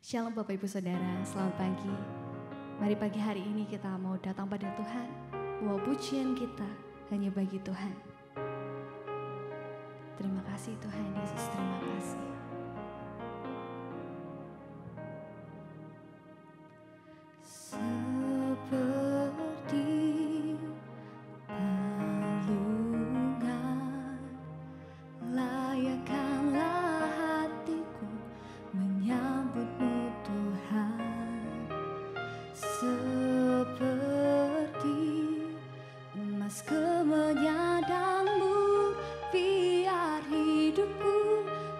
Shalom Bapak Ibu Saudara, selamat pagi. Mari pagi hari ini kita mau datang pada Tuhan, bahwa pujian kita hanya bagi Tuhan. Terima kasih Tuhan Yesus, terima kasih.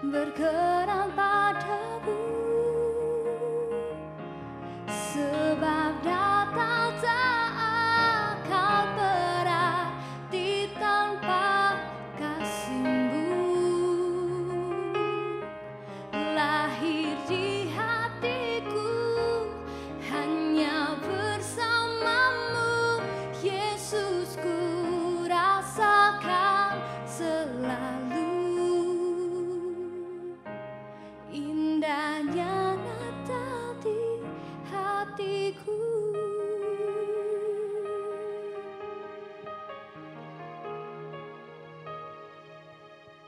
Berkenan padamu, sebab datang tak akan berarti tanpa kasih-Mu. Lahir di hatiku hanya bersama-Mu, Yesus, ku rasakan selalu. Indahnya Natal di hatiku.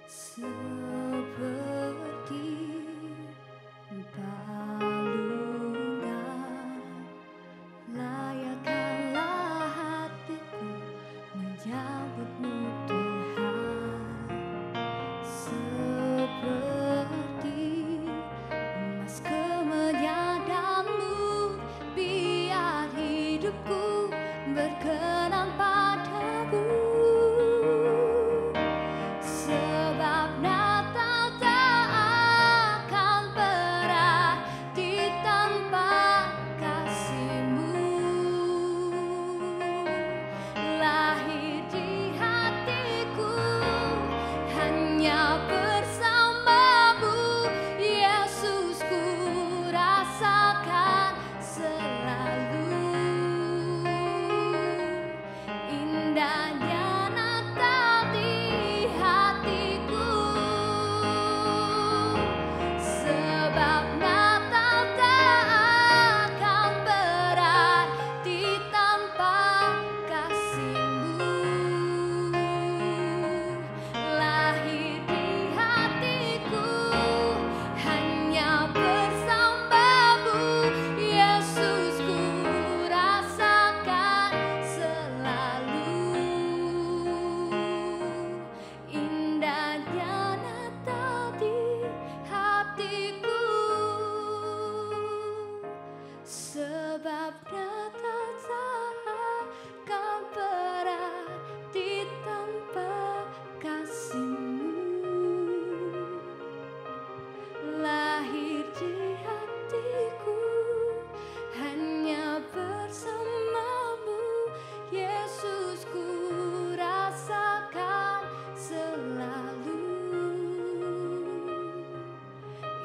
Seperti balungan, layakkanlah hatiku menyambut-Mu Tuhan. Seperti emas kemenyadanmu, biar hidupku berkenan padamu. Sebab Natal tak akan berarti tanpa kasih-Mu. Lahir di hatiku hanya bersama-Mu, Yesus, ku rasakan selalu. Indahnya Natal di hatiku. Sebab Natal tak akan berarti tanpa kasih-Mu. Lahir di hatiku hanya bersama-Mu, Yesus, ku rasakan selalu. Indahnya Natal di hatiku. Sebab Natal tak akan berarti tanpa kasih-Mu. Lahir di hatiku hanya bersama-Mu, Yesus, ku rasakan selalu.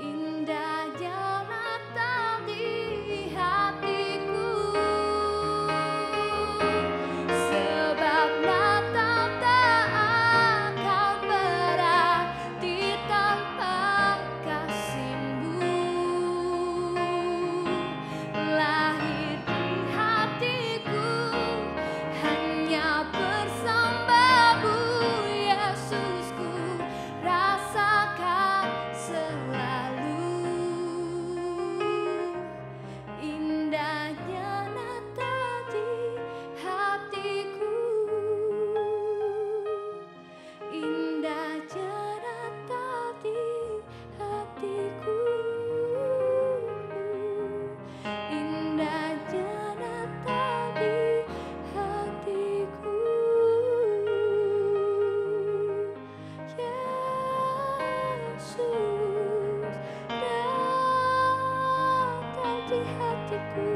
Indahnya Natal di hatiku. Sebab Natal tak akan berarti tanpa kasih-Mu. Lahir di hatiku hanya bersama-Mu, Yesus, ku rasakan selalu. Indahnya Natal di hatiku. Indahnya Natal di hatiku. Indahnya Natal di hatiku. Yesus, datang di hatiku.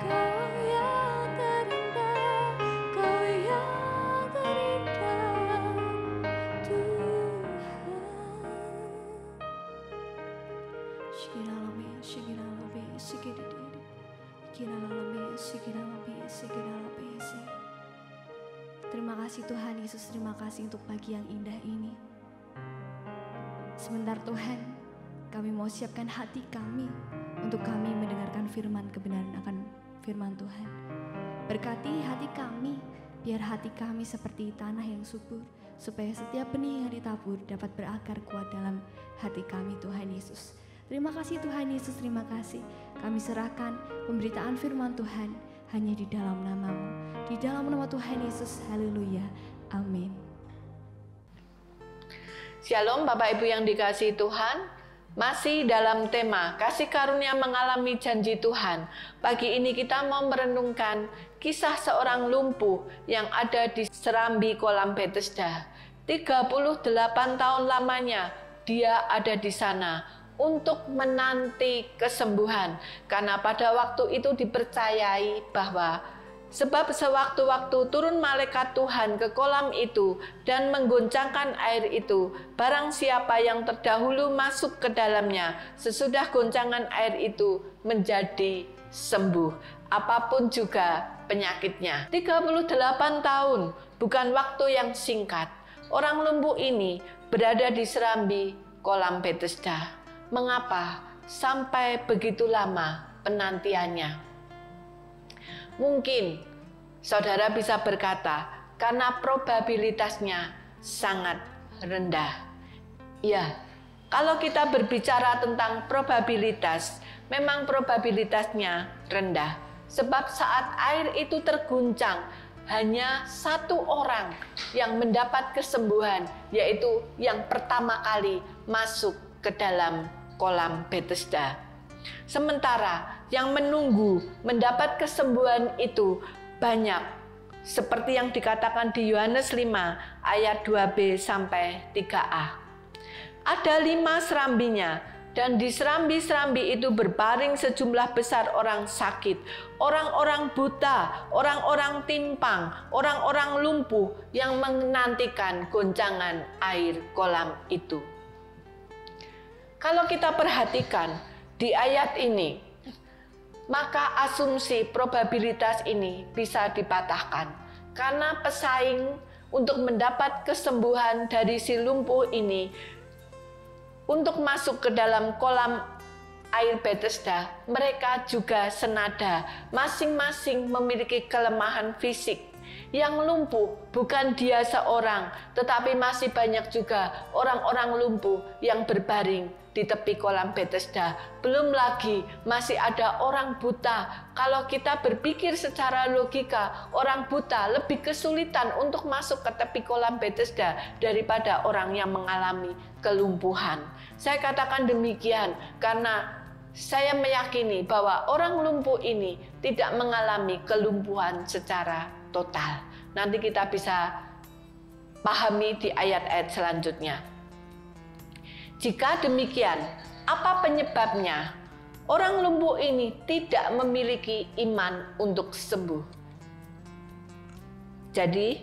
Kau yang terindah, Kau yang terindah, Tuhan. Terima kasih Tuhan Yesus, terima kasih untuk pagi yang indah ini. Sebentar Tuhan, kami mau siapkan hati kami untuk kami mendengarkan firman kebenaran akan firman Tuhan. Berkati hati kami, biar hati kami seperti tanah yang subur, supaya setiap benih yang ditabur dapat berakar kuat dalam hati kami, Tuhan Yesus. Terima kasih Tuhan Yesus, terima kasih. Kami serahkan pemberitaan firman Tuhan hanya di dalam nama-Mu. Di dalam nama Tuhan Yesus, haleluya, amin. Shalom Bapak Ibu yang dikasihi Tuhan, masih dalam tema kasih karunia mengalami janji Tuhan. Pagi ini kita mau merenungkan kisah seorang lumpuh yang ada di serambi kolam Bethesda. 38 tahun lamanya dia ada di sana untuk menanti kesembuhan. Karena pada waktu itu dipercayai bahwa sebab sewaktu-waktu turun malaikat Tuhan ke kolam itu dan menggoncangkan air itu, barang siapa yang terdahulu masuk ke dalamnya, sesudah goncangan air itu menjadi sembuh, apapun juga penyakitnya. 38 tahun bukan waktu yang singkat. Orang lumpuh ini berada di serambi kolam Bethesda. Mengapa sampai begitu lama penantiannya? Mungkin saudara bisa berkata, karena probabilitasnya sangat rendah. Ya, kalau kita berbicara tentang probabilitas, memang probabilitasnya rendah. Sebab saat air itu terguncang, hanya satu orang yang mendapat kesembuhan, yaitu yang pertama kali masuk ke dalam kolam Bethesda. Sementara yang menunggu mendapat kesembuhan itu banyak, seperti yang dikatakan di Yohanes 5 ayat 2b sampai 3a. Ada 5 serambinya, dan di serambi-serambi itu berbaring sejumlah besar orang sakit, orang-orang buta, orang-orang timpang, orang-orang lumpuh yang menantikan goncangan air kolam itu. Kalau kita perhatikan di ayat ini, maka asumsi probabilitas ini bisa dipatahkan. Karena pesaing untuk mendapat kesembuhan dari si lumpuh ini untuk masuk ke dalam kolam air Bethesda, mereka juga senada, masing-masing memiliki kelemahan fisik. Yang lumpuh bukan dia seorang, tetapi masih banyak juga orang-orang lumpuh yang berbaring di tepi kolam Bethesda. Belum lagi masih ada orang buta. Kalau kita berpikir secara logika, orang buta lebih kesulitan untuk masuk ke tepi kolam Bethesda daripada orang yang mengalami kelumpuhan. Saya katakan demikian karena saya meyakini bahwa orang lumpuh ini tidak mengalami kelumpuhan secara total. Nanti kita bisa pahami di ayat-ayat selanjutnya. Jika demikian, apa penyebabnya? Orang lumpuh ini tidak memiliki iman untuk sembuh. Jadi,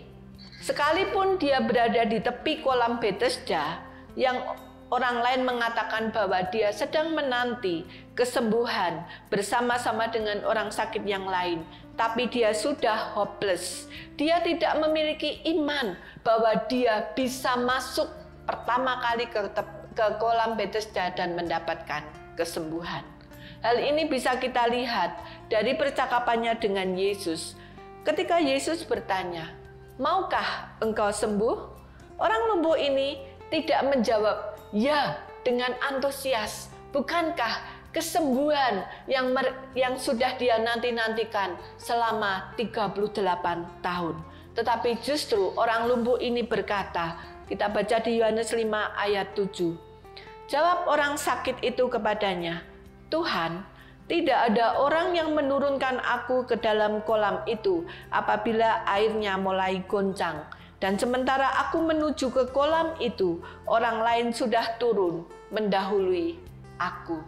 sekalipun dia berada di tepi kolam Bethesda, yang orang lain mengatakan bahwa dia sedang menanti kesembuhan bersama-sama dengan orang sakit yang lain, tapi dia sudah hopeless. Dia tidak memiliki iman bahwa dia bisa masuk pertama kali ke kolam Bethesda dan mendapatkan kesembuhan. Hal ini bisa kita lihat dari percakapannya dengan Yesus. Ketika Yesus bertanya, "Maukah engkau sembuh?" Orang lumpuh ini tidak menjawab ya dengan antusias. Bukankah kesembuhan yang sudah dia nanti-nantikan selama 38 tahun? Tetapi justru orang lumpuh ini berkata, kita baca di Yohanes 5 ayat 7. Jawab orang sakit itu kepadanya, "Tuhan, tidak ada orang yang menurunkan aku ke dalam kolam itu apabila airnya mulai goncang. Dan sementara aku menuju ke kolam itu, orang lain sudah turun mendahului aku."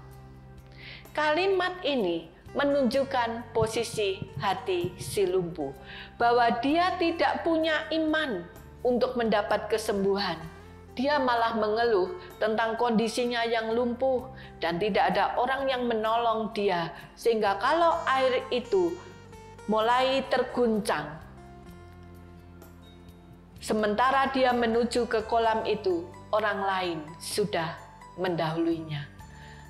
Kalimat ini menunjukkan posisi hati si lumpuh, bahwa dia tidak punya iman untuk mendapat kesembuhan. Dia malah mengeluh tentang kondisinya yang lumpuh dan tidak ada orang yang menolong dia, sehingga kalau air itu mulai terguncang, sementara dia menuju ke kolam itu, orang lain sudah mendahuluinya.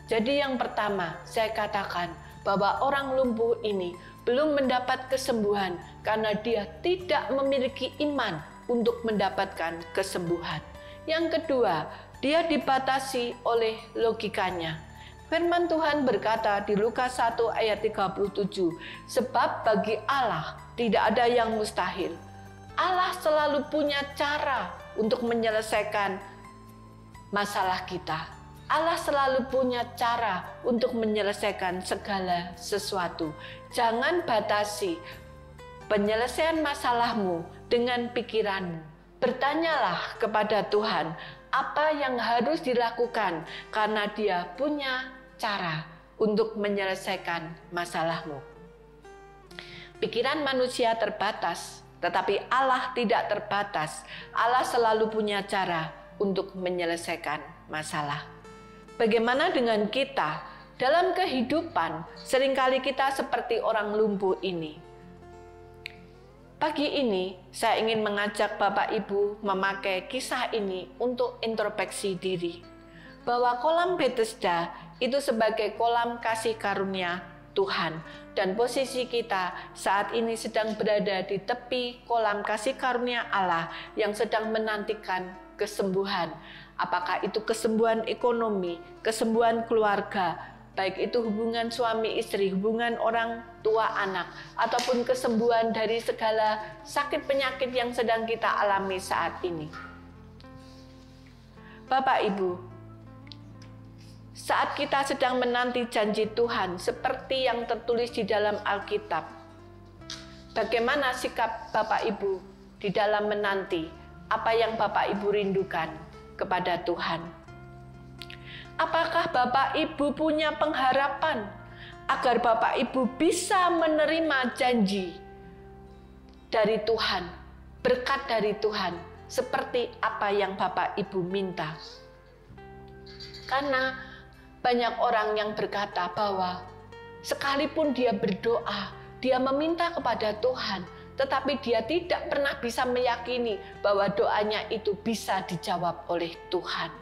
Jadi yang pertama, saya katakan bahwa orang lumpuh ini belum mendapat kesembuhan karena dia tidak memiliki iman untuk mendapatkan kesembuhan. Yang kedua, dia dibatasi oleh logikanya. Firman Tuhan berkata di Lukas 1 ayat 37, sebab bagi Allah tidak ada yang mustahil. Allah selalu punya cara untuk menyelesaikan masalah kita. Allah selalu punya cara untuk menyelesaikan segala sesuatu. Jangan batasi penyelesaian masalahmu dengan pikiranmu. Bertanyalah kepada Tuhan apa yang harus dilakukan karena Dia punya cara untuk menyelesaikan masalahmu. Pikiran manusia terbatas, tetapi Allah tidak terbatas. Allah selalu punya cara untuk menyelesaikan masalah. Bagaimana dengan kita? Dalam kehidupan, seringkali kita seperti orang lumpuh ini. Pagi ini, saya ingin mengajak Bapak Ibu memakai kisah ini untuk introspeksi diri. Bahwa kolam Bethesda itu sebagai kolam kasih karunia Tuhan. Dan posisi kita saat ini sedang berada di tepi kolam kasih karunia Allah yang sedang menantikan kesembuhan. Apakah itu kesembuhan ekonomi, kesembuhan keluarga, baik itu hubungan suami istri, hubungan orang tua anak, ataupun kesembuhan dari segala sakit penyakit yang sedang kita alami saat ini. Bapak Ibu, saat kita sedang menanti janji Tuhan seperti yang tertulis di dalam Alkitab, bagaimana sikap Bapak Ibu di dalam menanti apa yang Bapak Ibu rindukan kepada Tuhan? Apakah Bapak Ibu punya pengharapan agar Bapak Ibu bisa menerima janji dari Tuhan, berkat dari Tuhan, seperti apa yang Bapak Ibu minta? Karena banyak orang yang berkata bahwa sekalipun dia berdoa, dia meminta kepada Tuhan, tetapi dia tidak pernah bisa meyakini bahwa doanya itu bisa dijawab oleh Tuhan.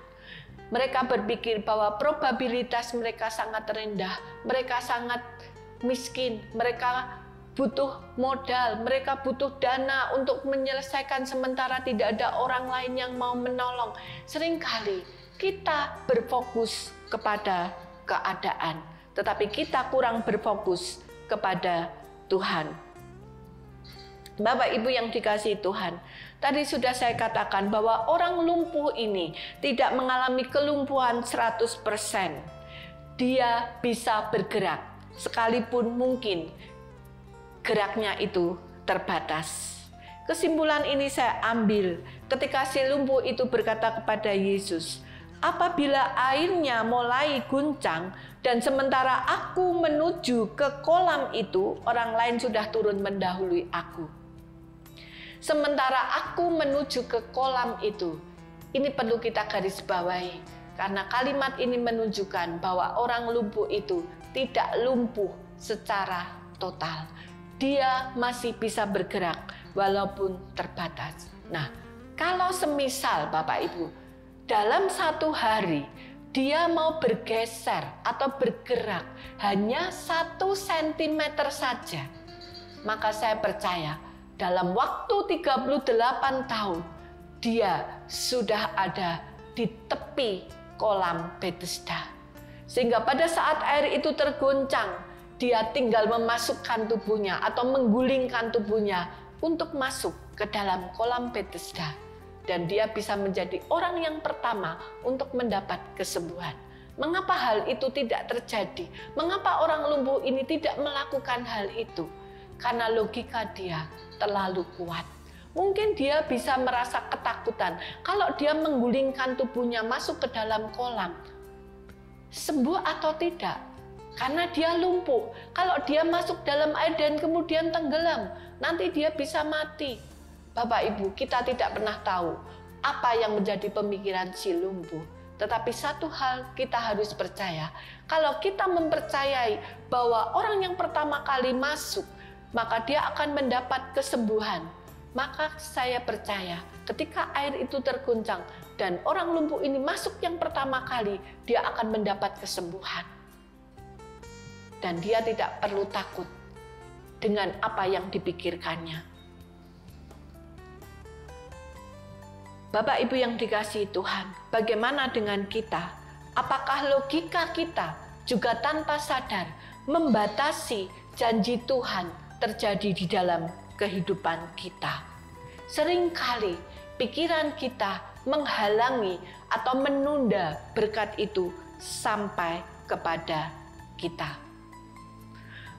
Mereka berpikir bahwa probabilitas mereka sangat rendah, mereka sangat miskin, mereka butuh modal, mereka butuh dana untuk menyelesaikan sementara tidak ada orang lain yang mau menolong. Seringkali kita berfokus kepada keadaan, tetapi kita kurang berfokus kepada Tuhan. Bapak Ibu yang dikasihi Tuhan, tadi sudah saya katakan bahwa orang lumpuh ini tidak mengalami kelumpuhan 100%. Dia bisa bergerak, sekalipun mungkin geraknya itu terbatas. Kesimpulan ini saya ambil ketika si lumpuh itu berkata kepada Yesus, apabila airnya mulai guncang dan sementara aku menuju ke kolam itu, orang lain sudah turun mendahului aku. Sementara aku menuju ke kolam itu, ini perlu kita garis bawahi. Karena kalimat ini menunjukkan bahwa orang lumpuh itu tidak lumpuh secara total. Dia masih bisa bergerak walaupun terbatas. Nah, kalau semisal Bapak Ibu, dalam satu hari dia mau bergeser atau bergerak hanya 1 cm saja, maka saya percaya dalam waktu 38 tahun, dia sudah ada di tepi kolam Bethesda. Sehingga pada saat air itu tergoncang, dia tinggal memasukkan tubuhnya atau menggulingkan tubuhnya untuk masuk ke dalam kolam Bethesda. Dan dia bisa menjadi orang yang pertama untuk mendapat kesembuhan. Mengapa hal itu tidak terjadi? Mengapa orang lumpuh ini tidak melakukan hal itu? Karena logika dia terlalu kuat. Mungkin dia bisa merasa ketakutan kalau dia menggulingkan tubuhnya masuk ke dalam kolam, sembuh atau tidak, karena dia lumpuh. Kalau dia masuk dalam air dan kemudian tenggelam, nanti dia bisa mati. Bapak Ibu, kita tidak pernah tahu apa yang menjadi pemikiran si lumpuh. Tetapi satu hal kita harus percaya, kalau kita mempercayai bahwa orang yang pertama kali masuk, maka dia akan mendapat kesembuhan. Maka saya percaya ketika air itu terguncang, dan orang lumpuh ini masuk yang pertama kali, dia akan mendapat kesembuhan. Dan dia tidak perlu takut dengan apa yang dipikirkannya. Bapak Ibu yang dikasihi Tuhan, bagaimana dengan kita? Apakah logika kita juga tanpa sadar membatasi janji Tuhan terjadi di dalam kehidupan kita? Seringkali pikiran kita menghalangi atau menunda berkat itu sampai kepada kita.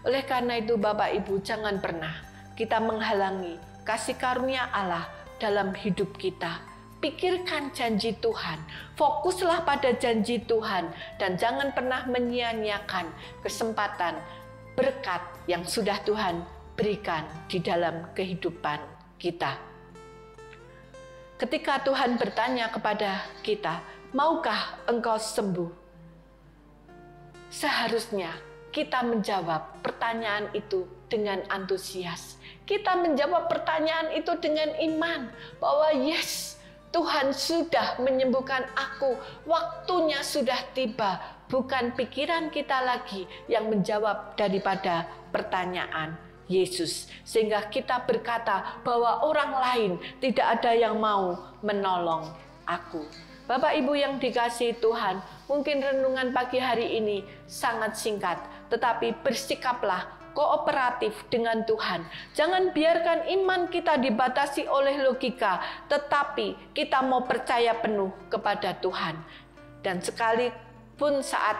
Oleh karena itu Bapak Ibu, jangan pernah kita menghalangi kasih karunia Allah dalam hidup kita. Pikirkan janji Tuhan, fokuslah pada janji Tuhan, dan jangan pernah menyia-nyiakan kesempatan berkat yang sudah Tuhan berikan di dalam kehidupan kita. Ketika Tuhan bertanya kepada kita, maukah engkau sembuh? Seharusnya kita menjawab pertanyaan itu dengan antusias. Kita menjawab pertanyaan itu dengan iman bahwa yes, Tuhan sudah menyembuhkan aku, waktunya sudah tiba. Bukan pikiran kita lagi yang menjawab daripada pertanyaan Yesus, sehingga kita berkata bahwa orang lain tidak ada yang mau menolong aku. Bapak Ibu yang dikasihi Tuhan, mungkin renungan pagi hari ini sangat singkat, tetapi bersikaplah kooperatif dengan Tuhan. Jangan biarkan iman kita dibatasi oleh logika, tetapi kita mau percaya penuh kepada Tuhan. Dan sekalipun saat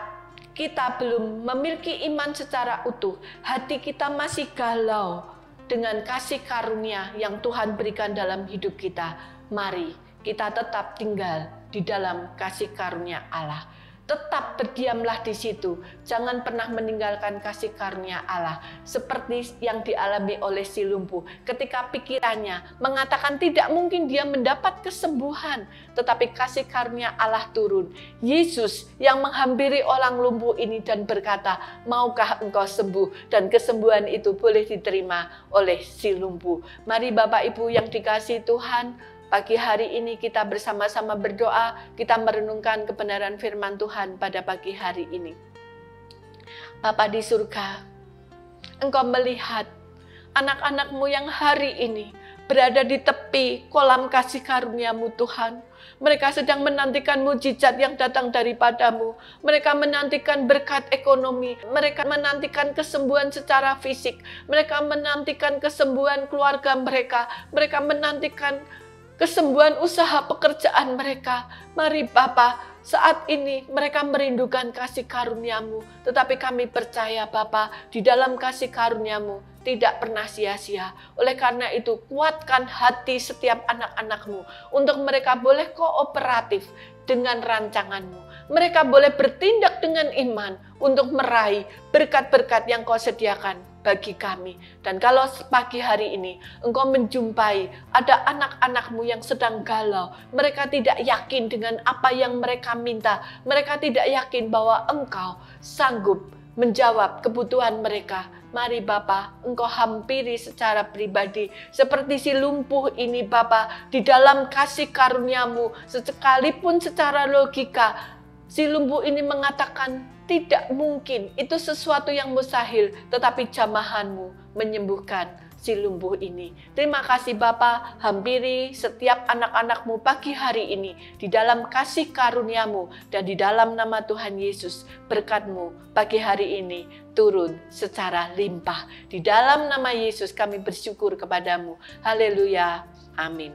kita belum memiliki iman secara utuh, hati kita masih galau dengan kasih karunia yang Tuhan berikan dalam hidup kita. Mari kita tetap tinggal di dalam kasih karunia Allah. Tetap berdiamlah di situ. Jangan pernah meninggalkan kasih karunia Allah. Seperti yang dialami oleh si lumpuh. Ketika pikirannya mengatakan tidak mungkin dia mendapat kesembuhan. Tetapi kasih karunia Allah turun. Yesus yang menghampiri orang lumpuh ini dan berkata, maukah engkau sembuh? Dan kesembuhan itu boleh diterima oleh si lumpuh. Mari Bapak Ibu yang dikasihi Tuhan, pagi hari ini kita bersama-sama berdoa, kita merenungkan kebenaran firman Tuhan pada pagi hari ini. Bapa di surga, Engkau melihat anak-anak-Mu yang hari ini berada di tepi kolam kasih karunia-Mu Tuhan. Mereka sedang menantikan mujizat yang datang daripada-Mu. Mereka menantikan berkat ekonomi. Mereka menantikan kesembuhan secara fisik. Mereka menantikan kesembuhan keluarga mereka. Mereka menantikan kesembuhan usaha pekerjaan mereka. Mari Bapa, saat ini mereka merindukan kasih karunia-Mu. Tetapi kami percaya Bapa, di dalam kasih karunia-Mu tidak pernah sia-sia. Oleh karena itu, kuatkan hati setiap anak-anak-Mu untuk mereka boleh kooperatif dengan rancangan-Mu. Mereka boleh bertindak dengan iman untuk meraih berkat-berkat yang Kau sediakan bagi kami. Dan kalau pagi hari ini Engkau menjumpai ada anak-anak-Mu yang sedang galau, mereka tidak yakin dengan apa yang mereka minta, mereka tidak yakin bahwa Engkau sanggup menjawab kebutuhan mereka. Mari Bapa, Engkau hampiri secara pribadi. Seperti si lumpuh ini Bapa, di dalam kasih karunia-Mu, sekalipun secara logika, si lumpuh ini mengatakan, tidak mungkin, itu sesuatu yang mustahil, tetapi jamahan-Mu menyembuhkan si lumpuh ini. Terima kasih Bapa, hampiri setiap anak-anak-Mu pagi hari ini, di dalam kasih karunia-Mu, dan di dalam nama Tuhan Yesus, berkat-Mu pagi hari ini turun secara limpah. Di dalam nama Yesus kami bersyukur kepada-Mu. Haleluya, amin.